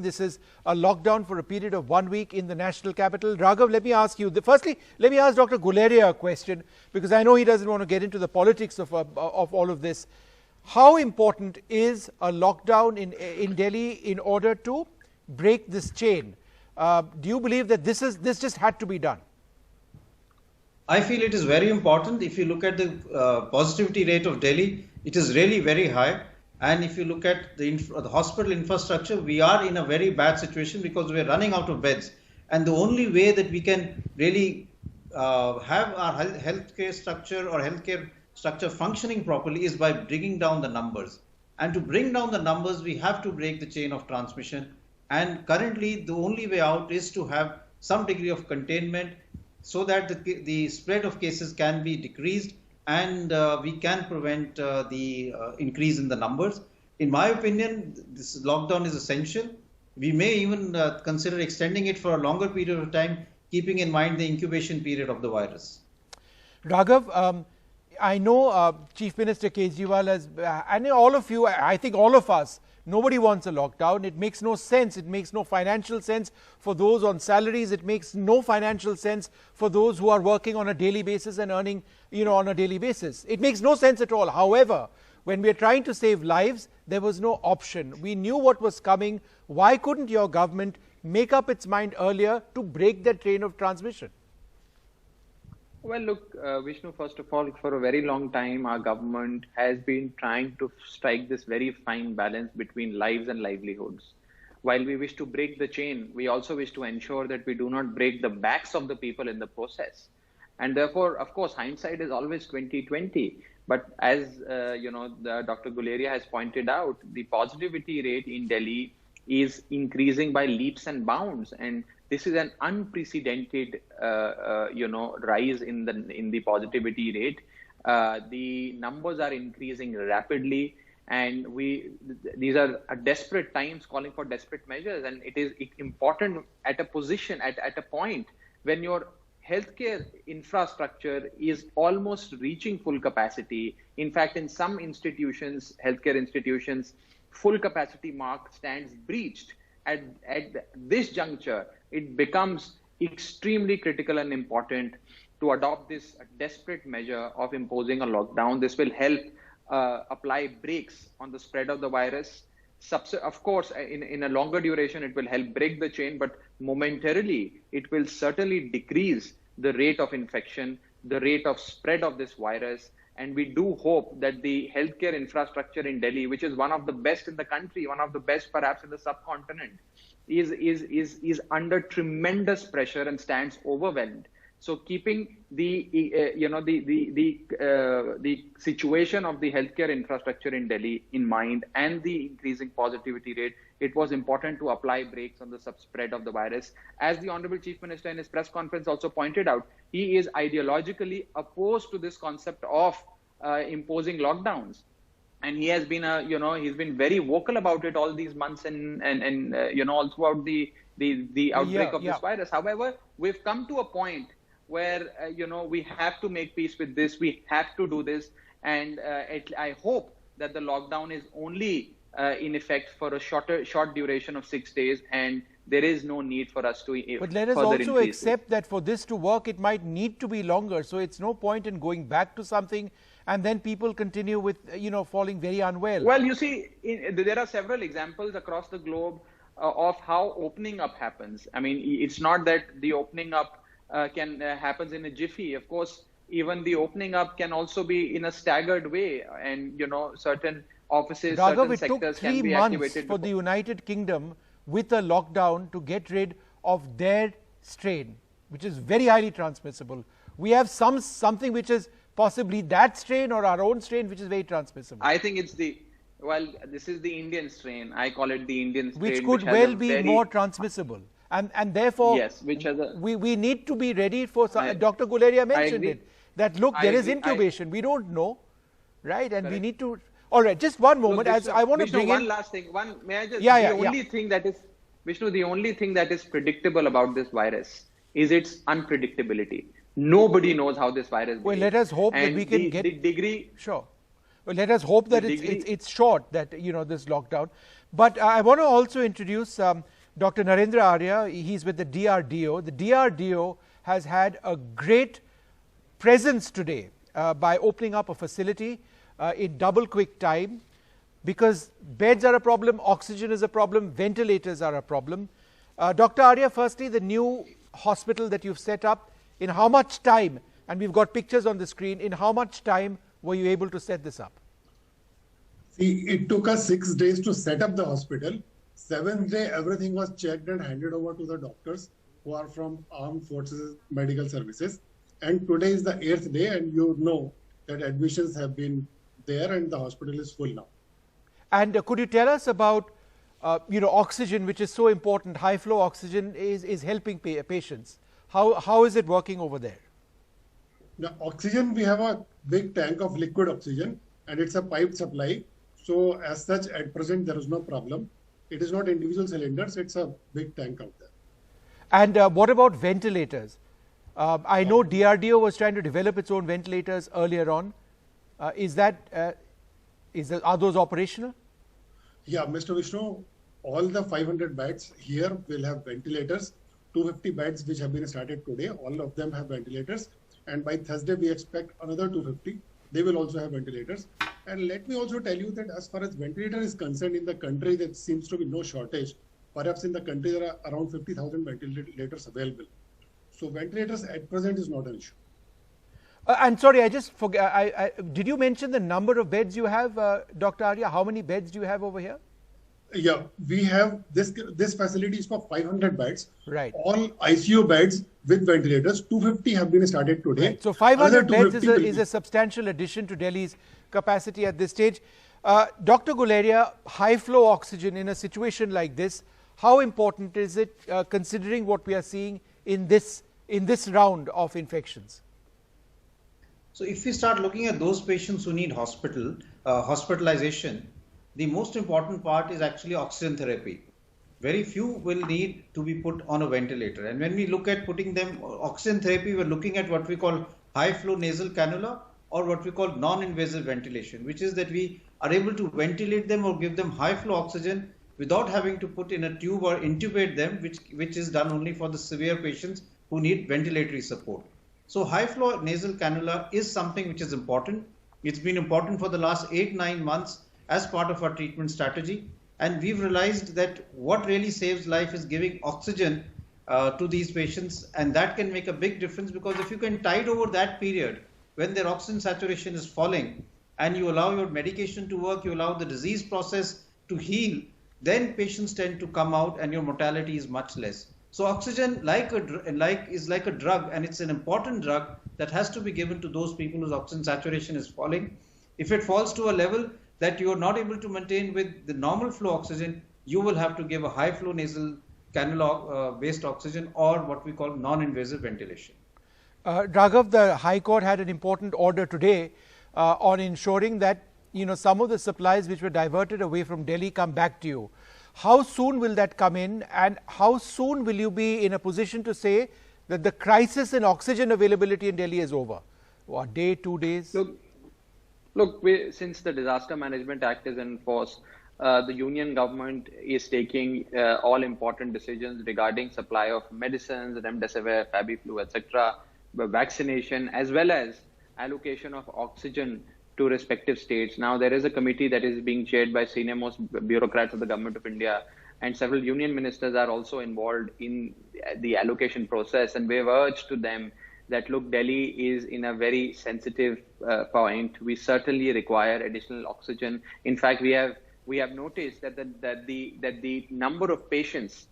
saying this is a lockdown for a period of 1 week in the national capital. Raghav, let me ask you, firstly, let me ask Dr. Guleria a question, because I know he doesn't want to get into the politics of all of this. How important is a lockdown in Delhi in order to break this chain? Do you believe that this just had to be done? I feel it is very important. If you look at the positivity rate of Delhi, it is really very high. And if you look at the hospital infrastructure, we are in a very bad situation because we are running out of beds. And the only way that we can really have our healthcare structure or healthcare structure functioning properly is by bringing down the numbers. And to bring down the numbers, we have to break the chain of transmission. And currently, the only way out is to have some degree of containment so that the spread of cases can be decreased and we can prevent the increase in the numbers. In my opinion, this lockdown is essential. We may even consider extending it for a longer period of time, keeping in mind the incubation period of the virus. Raghav, I know Chief Minister Kejriwal has, and all of you, I think all of us, nobody wants a lockdown. It makes no sense. It makes no financial sense for those on salaries. It makes no financial sense for those who are working on a daily basis and earning, on a daily basis. It makes no sense at all. However, when we are trying to save lives, there was no option. We knew what was coming. Why couldn't your government make up its mind earlier to break that train of transmission? Well, look, Vishnu, first of all, for a very long time, our government has been trying to strike this very fine balance between lives and livelihoods. While we wish to break the chain, we also wish to ensure that we do not break the backs of the people in the process. And therefore, of course, hindsight is always 20/20. But as Dr. Guleria has pointed out, the positivity rate in Delhi is increasing by leaps and bounds, and this is an unprecedented, rise in the positivity rate. The numbers are increasing rapidly, and these are desperate times calling for desperate measures. And it is important at a point when your healthcare infrastructure is almost reaching full capacity. In fact, in some institutions, healthcare institutions, full capacity mark stands breached. At this juncture, it becomes extremely critical and important to adopt this desperate measure of imposing a lockdown. This will help apply brakes on the spread of the virus. Of course, in a longer duration, it will help break the chain, but momentarily, it will certainly decrease the rate of infection, the rate of spread of this virus. And we do hope that the healthcare infrastructure in Delhi, which is one of the best in the country, one of the best perhaps in the subcontinent, is under tremendous pressure and stands overwhelmed. So keeping the situation of the healthcare infrastructure in Delhi in mind and the increasing positivity rate, it was important to apply brakes on the spread of the virus. As the Honorable Chief Minister in his press conference also pointed out, he is ideologically opposed to this concept of imposing lockdowns. And he has been, he's been very vocal about it all these months and all throughout the outbreak of this virus. However, we've come to a point where, we have to make peace with this. We have to do this. And I hope that the lockdown is only in effect for a short duration of 6 days. And there is no need for us to But let us also accept that for this to work, it might need to be longer. So it's no point in going back to something and then people continue with, falling very unwell. Well, you see, there are several examples across the globe of how opening up happens. I mean, it's not that the opening up happens in a jiffy. Of course, even the opening up can also be in a staggered way. And, certain offices, Raghav, certain sectors can be activated. It took 3 months for the United Kingdom with a lockdown to get rid of their strain, which is very highly transmissible. We have something which is possibly that strain or our own strain, which is very transmissible. I think it's this is the Indian strain. I call it the Indian strain. Which could well be more transmissible. And therefore, yes, we need to be ready for Dr. Guleria mentioned it, that look, there is incubation. We don't know, right? And we need to, all right, just one moment. I want to bring one last thing. May I just, the only thing that is, Vishnu, the only thing that is predictable about this virus is its unpredictability. Nobody knows how this virus behaves. Well, let us hope that we can get the degree. Sure. Let us hope that it's short, that this lockdown. But I want to also introduce Dr. Narendra Arya. He's with the DRDO. The DRDO has had a great presence today by opening up a facility in double quick time, because beds are a problem, oxygen is a problem, ventilators are a problem. Dr. Arya, firstly, the new hospital that you've set up, in how much time, and we've got pictures on the screen, in how much time were you able to set this up? See, it took us 6 days to set up the hospital. 7th day, everything was checked and handed over to the doctors who are from Armed Forces Medical Services. And today is the 8th day, and you know that admissions have been there and the hospital is full now. And could you tell us about, oxygen, which is so important? High flow oxygen is helping patients. How is it working over there? The oxygen, we have a big tank of liquid oxygen, and it's a piped supply. So as such, at present, there is no problem. It is not individual cylinders, it's a big tank out there. And what about ventilators? I know DRDO was trying to develop its own ventilators earlier on. Are those operational? Yeah, Mr. Vishnu, all the 500 beds here will have ventilators. 250 beds which have been started today, all of them have ventilators. And by Thursday, we expect another 250. They will also have ventilators. And let me also tell you that as far as ventilator is concerned, in the country, there seems to be no shortage. Perhaps in the country, there are around 50,000 ventilators available. So ventilators at present is not an issue. And sorry, I just forgot. Did you mention the number of beds you have, Dr. Arya? How many beds do you have over here? Yeah, we have this facility is for 500 beds. Right. All ICU beds with ventilators. 250 have been started today. Right. So 500 beds is a substantial addition to Delhi's capacity at this stage. Dr. Guleria, high flow oxygen in a situation like this, how important is it considering what we are seeing in this round of infections? So if we start looking at those patients who need hospitalization, the most important part is actually oxygen therapy. Very few will need to be put on a ventilator. And when we look at putting them oxygen therapy, we're looking at what we call high flow nasal cannula, or what we call non-invasive ventilation, which is that we are able to ventilate them or give them high flow oxygen without having to put in a tube or intubate them, which is done only for the severe patients who need ventilatory support. So high flow nasal cannula is something which is important. It's been important for the last 8-9 months as part of our treatment strategy. And we've realized that what really saves life is giving oxygen to these patients. And that can make a big difference, because if you can tide over that period when their oxygen saturation is falling and you allow your medication to work, you allow the disease process to heal, then patients tend to come out and your mortality is much less. So oxygen is like a drug, and it's an important drug that has to be given to those people whose oxygen saturation is falling. If it falls to a level that you are not able to maintain with the normal flow oxygen, you will have to give a high flow nasal cannula based oxygen, or what we call non-invasive ventilation. Raghav, the High Court had an important order today on ensuring that some of the supplies which were diverted away from Delhi come back to you. How soon will that come in, and how soon will you be in a position to say that the crisis in oxygen availability in Delhi is over? What, day, 2 days? Look, since the Disaster Management Act is in force, the union government is taking all important decisions regarding supply of medicines, remdesivir, Fabiflu, etc., vaccination, as well as allocation of oxygen to respective states. Now, there is a committee that is being chaired by senior most bureaucrats of the Government of India, and several union ministers are also involved in the allocation process, and we have urged to them that, look, Delhi is in a very sensitive point. We certainly require additional oxygen. In fact, we have noticed that the number of patients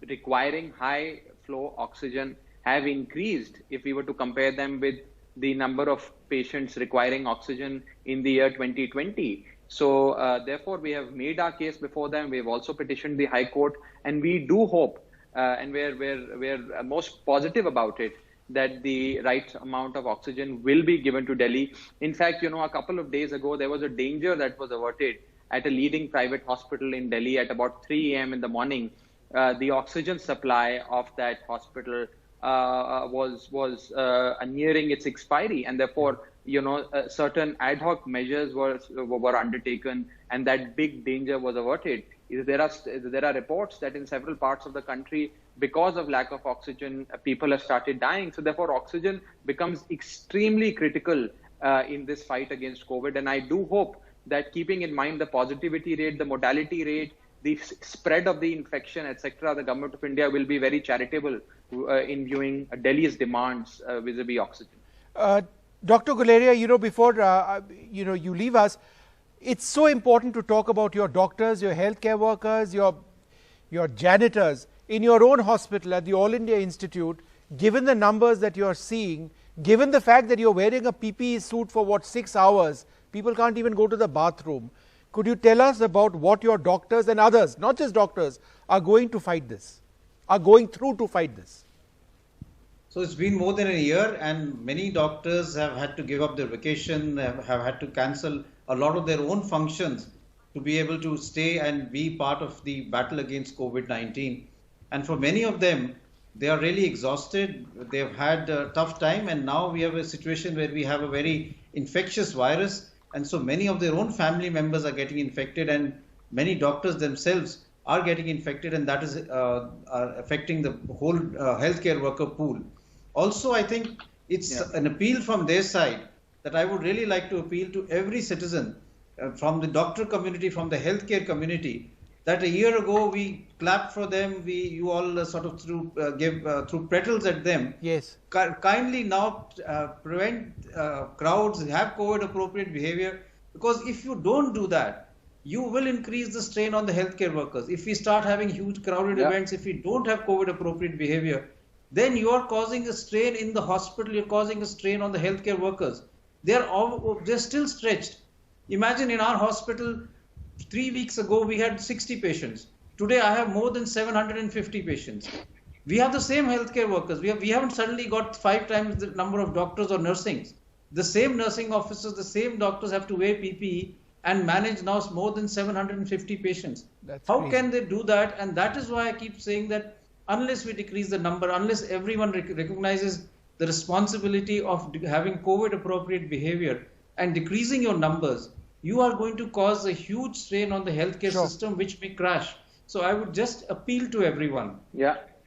requiring high flow oxygen have increased if we were to compare them with the number of patients requiring oxygen in the year 2020. So therefore, we have made our case before them. We have also petitioned the High Court, and we do hope, and we're most positive about it, that the right amount of oxygen will be given to Delhi. In fact, a couple of days ago, there was a danger that was averted at a leading private hospital in Delhi at about 3 a.m. in the morning. The oxygen supply of that hospital was nearing its expiry, and therefore certain ad hoc measures were undertaken, and that big danger was averted. There are reports that in several parts of the country, because of lack of oxygen, people have started dying. So therefore, oxygen becomes extremely critical in this fight against COVID. And I do hope that, keeping in mind the positivity rate, the mortality rate, the spread of the infection, etc., the government of India will be very charitable in viewing Delhi's demands vis-a-vis oxygen. Dr. Guleria, before you leave us, it's so important to talk about your doctors, your healthcare workers, your janitors in your own hospital at the All India Institute. Given the numbers that you're seeing, given the fact that you're wearing a PPE suit for 6 hours, people can't even go to the bathroom. Could you tell us about what your doctors and others, not just doctors, are going to fight this, are going through to fight this? So it's been more than a year, and many doctors have had to give up their vacation, have had to cancel a lot of their own functions to be able to stay and be part of the battle against COVID-19. And for many of them, they are really exhausted. They've had a tough time, and now we have a situation where we have a very infectious virus. And so many of their own family members are getting infected, and many doctors themselves are getting infected, and that is affecting the whole healthcare worker pool. Also, I think it's an appeal from their side that I would really like to appeal to every citizen from the doctor community, from the healthcare community, that a year ago we clapped for them, you all sort of threw petals at them. Yes. Kindly now prevent crowds, have COVID appropriate behavior, because if you don't do that, you will increase the strain on the healthcare workers. If we start having huge crowded events, if we don't have COVID appropriate behavior, then you are causing a strain in the hospital, you're causing a strain on the healthcare workers. They're still stretched. Imagine in our hospital, 3 weeks ago, we had 60 patients. Today, I have more than 750 patients. We have the same healthcare workers. We haven't suddenly got 5 times the number of doctors or nursing. The same nursing officers, the same doctors have to wear PPE and manage now more than 750 patients. How can they do that? And that is why I keep saying that unless we decrease the number, unless everyone recognizes the responsibility of having COVID appropriate behavior and decreasing your numbers, you are going to cause a huge strain on the healthcare system, which may crash. So I would just appeal to everyone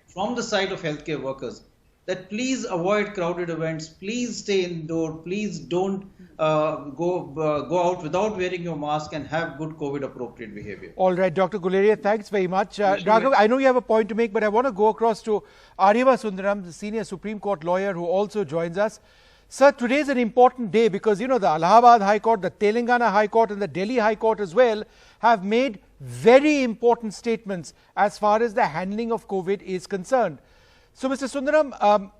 from the side of healthcare workers that please avoid crowded events, please stay indoor, please don't go out without wearing your mask, and have good COVID appropriate behavior. All right, Dr. Guleria, thanks very much. Raghav, I know you have a point to make, but I want to go across to Aryava Sundaram, the senior Supreme Court lawyer who also joins us. Sir, today is an important day because, the Allahabad High Court, the Telangana High Court and the Delhi High Court as well have made very important statements as far as the handling of COVID is concerned. So, Mr. Sundaram,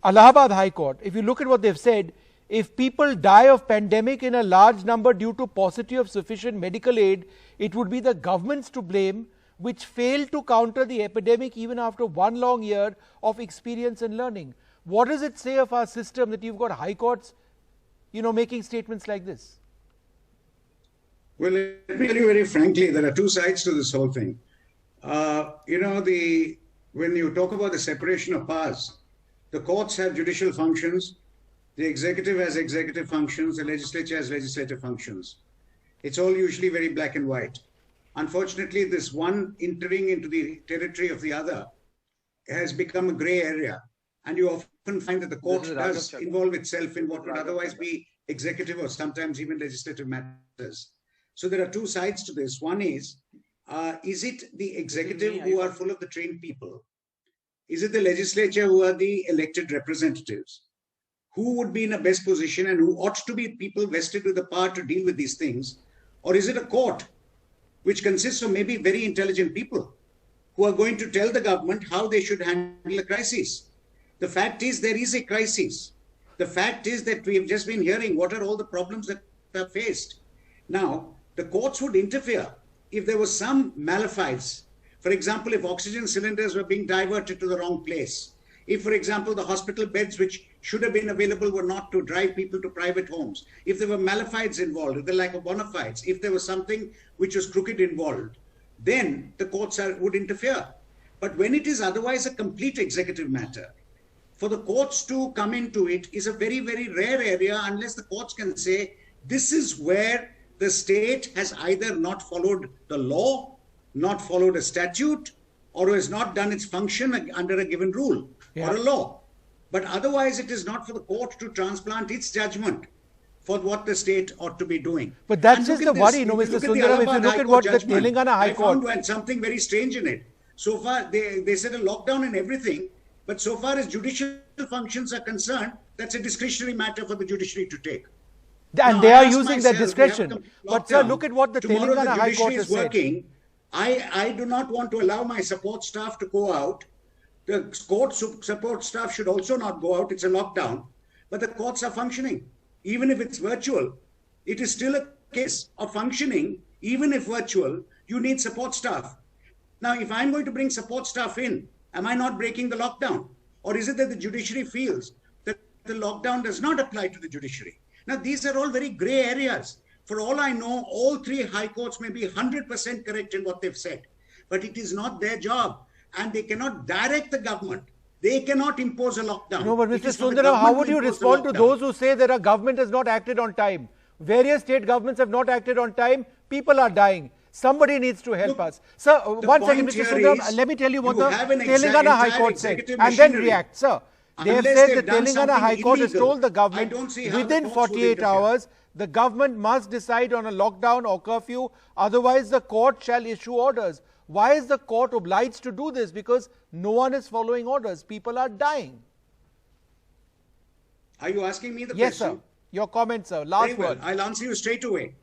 Allahabad High Court, if you look at what they've said, if people die of pandemic in a large number due to paucity of sufficient medical aid, it would be the governments to blame which failed to counter the epidemic even after 1 long year of experience and learning. What does it say of our system that you've got high courts, making statements like this? Well, let me tell you very frankly, there are two sides to this whole thing. When you talk about the separation of powers, the courts have judicial functions, the executive has executive functions, the legislature has legislative functions. It's all usually very black and white. Unfortunately, this one entering into the territory of the other has become a gray area. And you often find that the court does involve itself in what would otherwise be executive or sometimes even legislative matters. So there are two sides to this. One is it the executive who are full of the trained people? Is it the legislature who are the elected representatives? Who would be in a best position and who ought to be people vested with the power to deal with these things? Or is it a court which consists of maybe very intelligent people who are going to tell the government how they should handle a crisis? The fact is there is a crisis. The fact is that we have just been hearing what are all the problems that are faced. Now, the courts would interfere if there was some malafide. For example, if oxygen cylinders were being diverted to the wrong place. If, for example, the hospital beds which should have been available were not to drive people to private homes. If there were malafides involved, if there were lack of bona fides, if there was something which was crooked involved, then the courts would interfere. But when it is otherwise a complete executive matter, for the courts to come into it is a very, very rare area unless the courts can say this is where the state has either not followed the law, not followed a statute, or has not done its function under a given rule or a law. But otherwise, it is not for the court to transplant its judgment for what the state ought to be doing. But that's just the worry, Mr. Sundaram. If you look at what the Telangana High Court... I found something very strange in it. So far, they said a lockdown and everything, but so far as judicial functions are concerned, that's a discretionary matter for the judiciary to take. And now, they are using that discretion. But sir, look at what the Telangana High Court has said. I do not want to allow my support staff to go out. The court support staff should also not go out. It's a lockdown. But the courts are functioning. Even if it's virtual, it is still a case of functioning. Even if virtual, you need support staff. Now, if I'm going to bring support staff in, am I not breaking the lockdown? Or is it that the judiciary feels that the lockdown does not apply to the judiciary? Now, these are all very gray areas. For all I know, all three high courts may be 100% correct in what they've said. But it is not their job. And they cannot direct the government. They cannot impose a lockdown. No, but Mr. Sundaram, how would you respond to those who say that our government has not acted on time? Various state governments have not acted on time. People are dying. Somebody needs to help us. Sir, one second, Mr. Sundaram, let me tell you what the Telangana High Court said and then react. Sir, they have said the Telangana High Court has told the government within 48 hours, the government must decide on a lockdown or curfew, otherwise the court shall issue orders. Why is the court obliged to do this? Because no one is following orders. People are dying. Are you asking me the question? Yes, sir. Your comment, sir. Last word. I'll answer you straight away.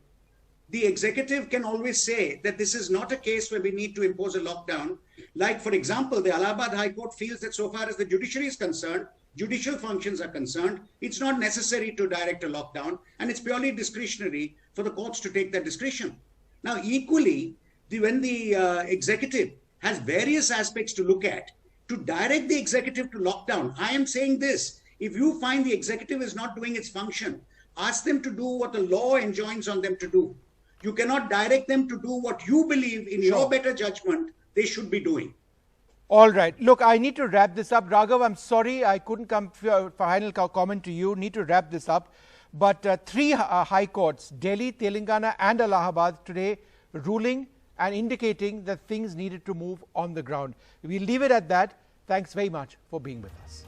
The executive can always say that this is not a case where we need to impose a lockdown. Like, for example, the Allahabad High Court feels that so far as the judiciary is concerned, judicial functions are concerned, it's not necessary to direct a lockdown, and it's purely discretionary for the courts to take that discretion. Now, equally, when the executive has various aspects to look at, to direct the executive to lockdown, I am saying this, if you find the executive is not doing its function, ask them to do what the law enjoins on them to do. You cannot direct them to do what you believe in your better judgment they should be doing. All right. Look, I need to wrap this up. Raghav, I'm sorry I couldn't come for final comment to you. Need to wrap this up. But three high courts, Delhi, Telangana and Allahabad today ruling and indicating that things needed to move on the ground. We'll leave it at that. Thanks very much for being with us.